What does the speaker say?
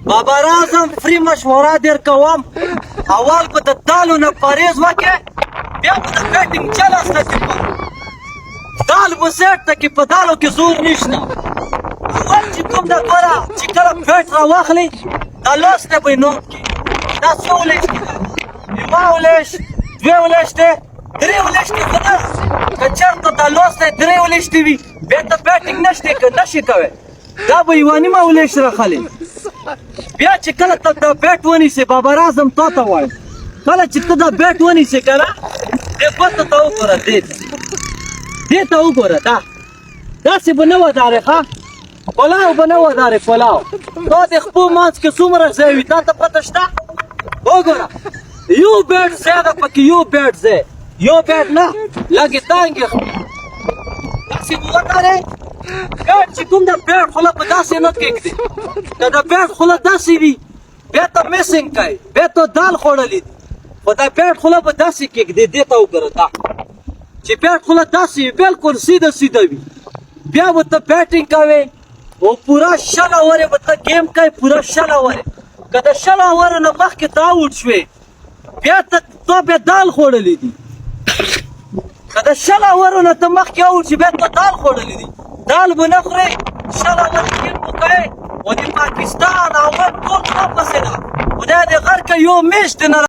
بابر اعظم فری مشوره در کوم اول به د دالو نه پرهیز وکړې بیا به د بیټینګ چل استه چې دال به سیټ ته کې په دالو کې زور نشته اول چې کوم د ګوره چې کله بیټ راواخلې دا لوستی به یې نوم کړي دا څو ولېشتې ده یوه ولېشت دوې ولېشتې درې ولېشتې خو نه که چېرته دا لوستی درې ولېشتې وي بیا ته بیټینګ نشي کوی دا به یوه نیمه ولېشت راخلې بیا چې کله ته دا بیټ ونیسې بابر اعظم تا ته وایم کله چې ته دا بیټ ونیسې که نه دې ګوتو ته وګوره دې ته وګوره داسې به نه ودارې ښه پلاو به نه ودارې پلاو تا د خپو منځ کې څومره ځای وي تا ته پته شته وګوره یو بیټ ځای ده پکې یو بیټ ځای یو بیټ نه لږې تانګې داسې به ودارې بیټ چې کوم د بیټ خوله په داسې نه کېږدې که د بیټ خوله داسې وي بیا ته میسینګ کوي بیا ته دال خوړلي دي خو دا بیټ خوله به داسې کېږدې دې ته وګوره دا چې بیټ خوله داسې وي بلکل سیده وي بیا به ته بیټینګ کوې او پوره 6 اورې به ته ګیم کوې پوره 6 اورې که د 6 اورو نه مخکې ته آوټ شوې بیا تا بیا دال خوړلي دي که د 6 اورو نه ته مخکې آوټ شې بیا ته دال خوړلي دي دال به نه خورې 6 اورې ګیم به کوې او د پاکستان اول ټول خوا پسې ده خدای دې غر که یو میش دې نه